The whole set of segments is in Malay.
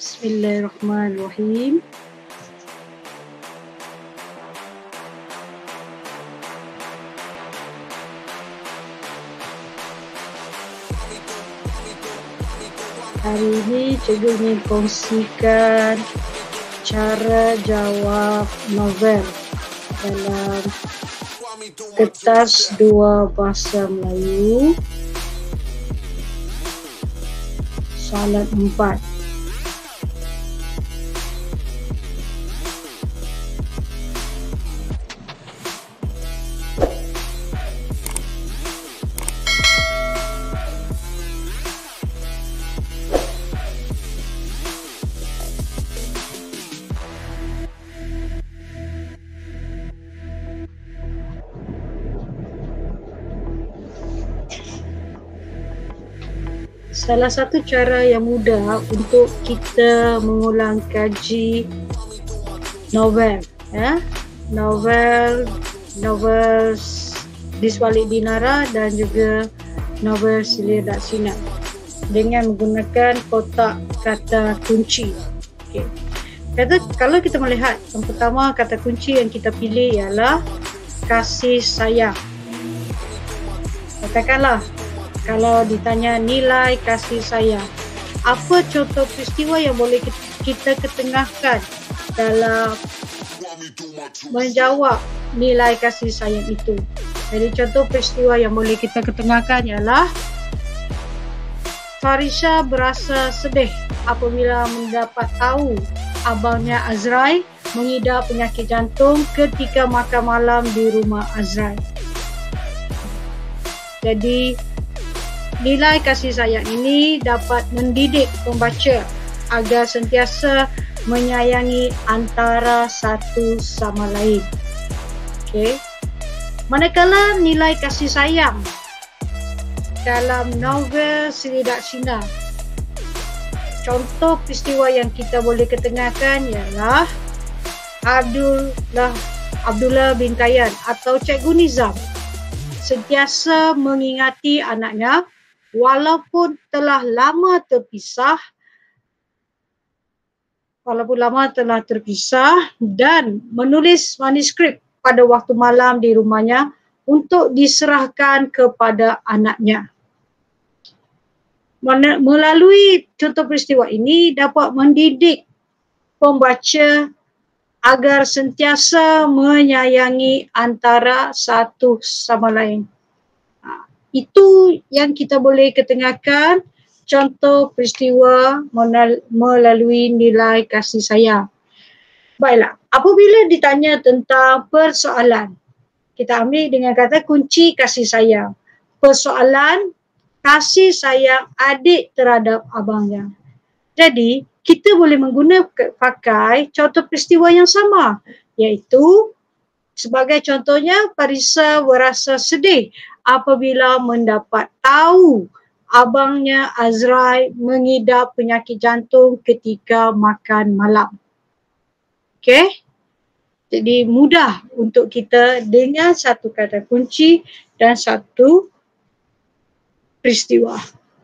Bismillahirrahmanirrahim. Hari ini cikgu ingin kongsikan cara jawab novel dalam kertas 2 bahasa Melayu soalan 4. Salah satu cara yang mudah untuk kita mengulang kaji novel, novel Di Sebalik Dinara dan juga novel Selir Daksina dengan menggunakan kotak kata kunci. Okay. Kalau kita melihat yang pertama, kata kunci yang kita pilih ialah kasih sayang. Katakanlah kalau ditanya nilai kasih sayang, apa contoh peristiwa yang boleh kita ketengahkan dalam menjawab nilai kasih sayang itu? Jadi contoh peristiwa yang boleh kita ketengahkan ialah Farisha berasa sedih apabila mendapat tahu abangnya Azrai mengidap penyakit jantung ketika makan malam di rumah Azrai. Jadi nilai kasih sayang ini dapat mendidik pembaca agar sentiasa menyayangi antara satu sama lain. Okey. Manakala nilai kasih sayang dalam novel Selir Daksina, contoh peristiwa yang kita boleh ketengahkan ialah Abdullah bin Kayan atau Cikgu Nizam sentiasa mengingati anaknya walaupun lama telah terpisah dan menulis manuskrip pada waktu malam di rumahnya untuk diserahkan kepada anaknya. Melalui contoh peristiwa ini dapat mendidik pembaca agar sentiasa menyayangi antara satu sama lain. Itu yang kita boleh ketengahkan contoh peristiwa melalui nilai kasih sayang. Baiklah, apabila ditanya tentang persoalan, kita ambil dengan kata kunci kasih sayang. Persoalan kasih sayang adik terhadap abangnya. Jadi, kita boleh pakai contoh peristiwa yang sama, iaitu sebagai contohnya Farisha berasa sedih apabila mendapat tahu abangnya Azrai mengidap penyakit jantung ketika makan malam. Okey? Jadi mudah untuk kita dengan satu kata kunci dan satu peristiwa.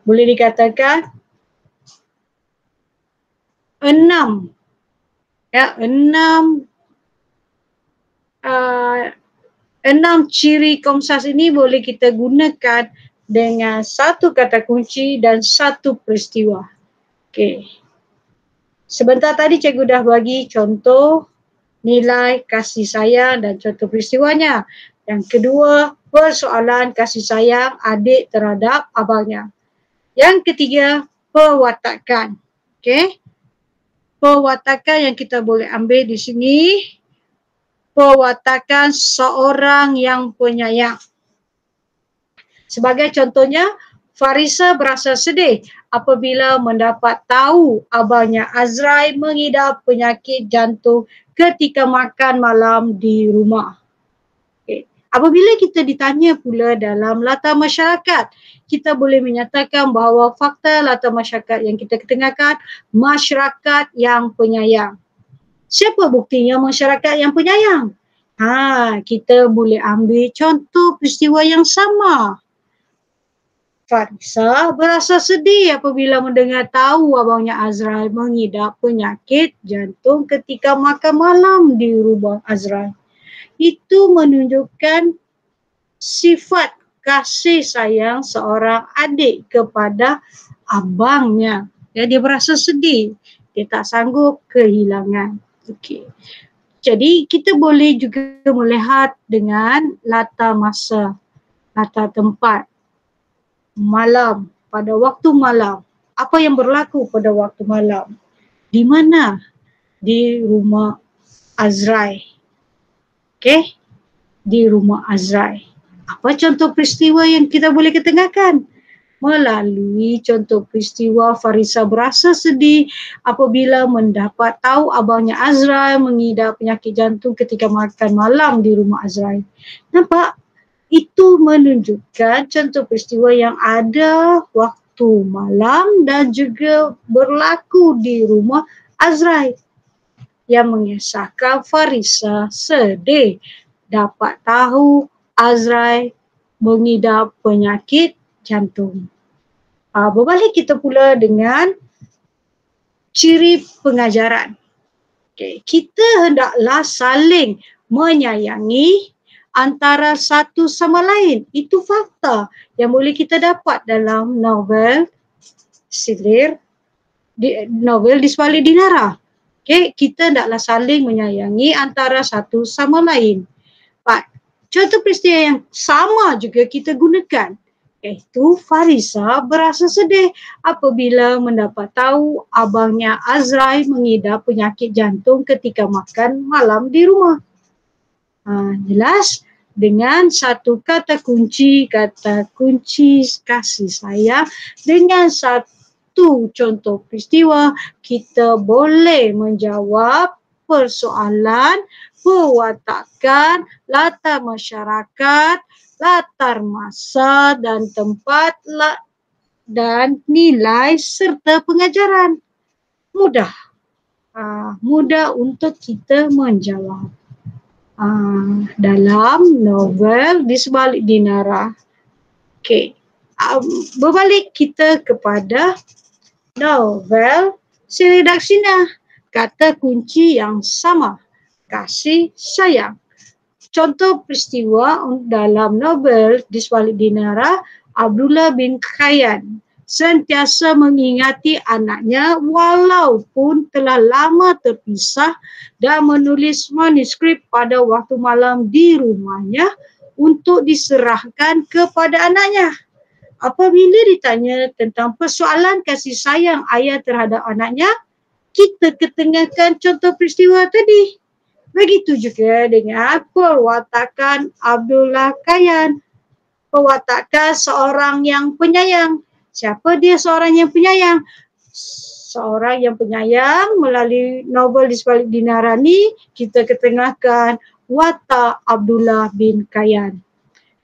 Boleh dikatakan 6 ciri komsas ini boleh kita gunakan dengan satu kata kunci dan satu peristiwa. Okey. Sebentar tadi cikgu dah bagi contoh nilai kasih sayang dan contoh peristiwanya. Yang kedua, persoalan kasih sayang adik terhadap abangnya. Yang ketiga, perwatakan. Okey. Perwatakan yang kita boleh ambil di sini, perwatakan seorang yang penyayang. Sebagai contohnya, Farisha berasa sedih apabila mendapat tahu abangnya Azrai mengidap penyakit jantung ketika makan malam di rumah. Okay. Apabila kita ditanya pula dalam latar masyarakat, kita boleh menyatakan bahawa fakta latar masyarakat yang kita ketengahkan, masyarakat yang penyayang. Siapa buktinya masyarakat yang penyayang? Kita boleh ambil contoh peristiwa yang sama. Farisa berasa sedih apabila mendengar tahu abangnya Azrael mengidap penyakit jantung ketika makan malam di rumah Azrael. Itu menunjukkan sifat kasih sayang seorang adik kepada abangnya. Ya, dia berasa sedih. Dia tak sanggup kehilangan. Okey. Jadi kita boleh juga melihat dengan latar masa, latar tempat, malam, pada waktu malam. Apa yang berlaku pada waktu malam? Di mana? Di rumah Azrael. Okey? Di rumah Azrael. Apa contoh peristiwa yang kita boleh ketengahkan? Melalui contoh peristiwa Farisa berasa sedih apabila mendapat tahu abangnya Azrael mengidap penyakit jantung ketika makan malam di rumah Azrael. Nampak? Itu menunjukkan contoh peristiwa yang ada waktu malam dan juga berlaku di rumah Azrael yang mengisahkan Farisa sedih dapat tahu Azrael mengidap penyakit jantung. Berbalik kita pula dengan ciri pengajaran. Okay. Kita hendaklah saling menyayangi antara satu sama lain. Itu fakta yang boleh kita dapat dalam novel Silir, novel Di Sebalik Dinara. Okay. Kita hendaklah saling menyayangi antara satu sama lain. Contoh peristiwa yang sama juga kita gunakan, iaitu Farisa berasa sedih apabila mendapat tahu abangnya Azrael mengidap penyakit jantung ketika makan malam di rumah. Jelas dengan satu kata kunci kasih sayang, dengan satu contoh peristiwa kita boleh menjawab persoalan pewatakan, latar masyarakat, latar masa dan tempat dan nilai serta pengajaran. Mudah. Mudah untuk kita menjawab. Dalam novel Di Sebalik Dinara. Okey. Berbalik kita kepada novel Sri Daksina. Kata kunci yang sama. Kasih sayang. Contoh peristiwa dalam novel Di Sebalik Dinara, Abdullah bin Khayan sentiasa mengingati anaknya walaupun telah lama terpisah dan menulis manuskrip pada waktu malam di rumahnya untuk diserahkan kepada anaknya. Apabila ditanya tentang persoalan kasih sayang ayah terhadap anaknya, kita ketengahkan contoh peristiwa tadi. Begitu juga dengan perwatakan Abdullah Khayan. Perwatakan seorang yang penyayang. Siapa dia seorang yang penyayang? Seorang yang penyayang melalui novel Di Sebalik Dinara ni kita ketengahkan watak Abdullah bin Khayan.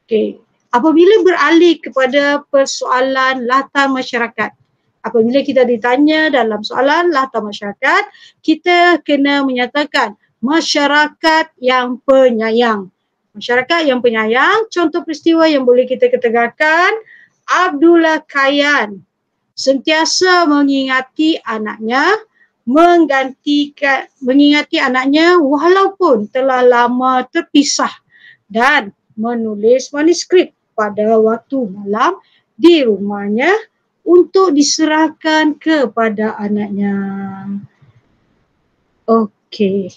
Okey. Apabila beralih kepada persoalan latar masyarakat. Apabila kita ditanya dalam soalan latar masyarakat, kita kena menyatakan masyarakat yang penyayang. Masyarakat yang penyayang, contoh peristiwa yang boleh kita ketengahkan, Abdullah Khayan sentiasa mengingati anaknya, mengingati anaknya walaupun telah lama terpisah dan menulis manuskrip pada waktu malam di rumahnya untuk diserahkan kepada anaknya. Okey.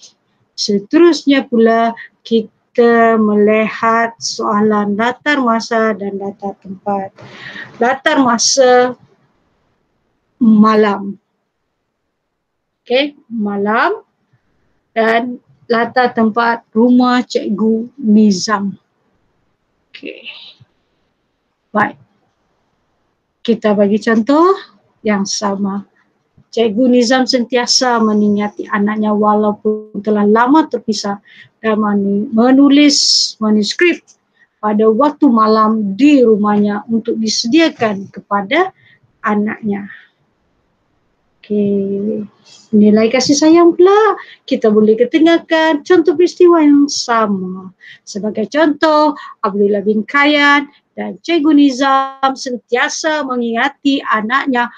Seterusnya pula kita melihat soalan latar masa dan latar tempat. Latar masa malam. Okey, malam dan latar tempat rumah Cikgu Nizam. Okey. Baik. Kita bagi contoh yang sama. Cikgu Nizam sentiasa mengingati anaknya walaupun telah lama terpisah dan menulis manuskrip pada waktu malam di rumahnya untuk disediakan kepada anaknya. Okey. Nilai kasih sayang pula kita boleh ketengahkan contoh peristiwa yang sama. Sebagai contoh, Abdullah bin Khayan Dan Cikgu Nizam sentiasa mengingati anaknya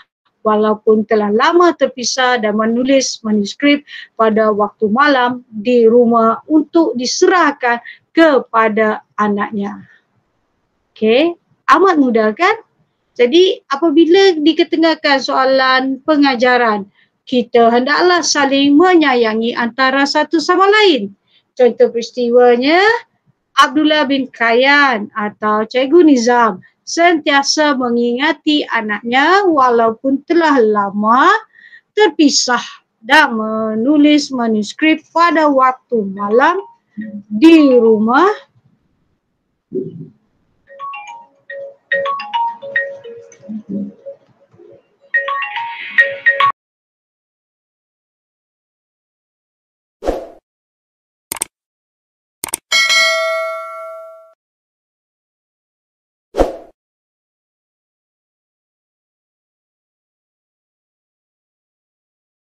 walaupun telah lama terpisah dan menulis manuskrip pada waktu malam di rumah untuk diserahkan kepada anaknya. Okey, amat mudah kan? Jadi apabila diketengahkan soalan pengajaran, kita hendaklah saling menyayangi antara satu sama lain. Contoh peristiwanya, Abdullah bin Kayan atau Cikgu Nizam sentiasa mengingati anaknya walaupun telah lama terpisah dan menulis manuskrip pada waktu malam di rumah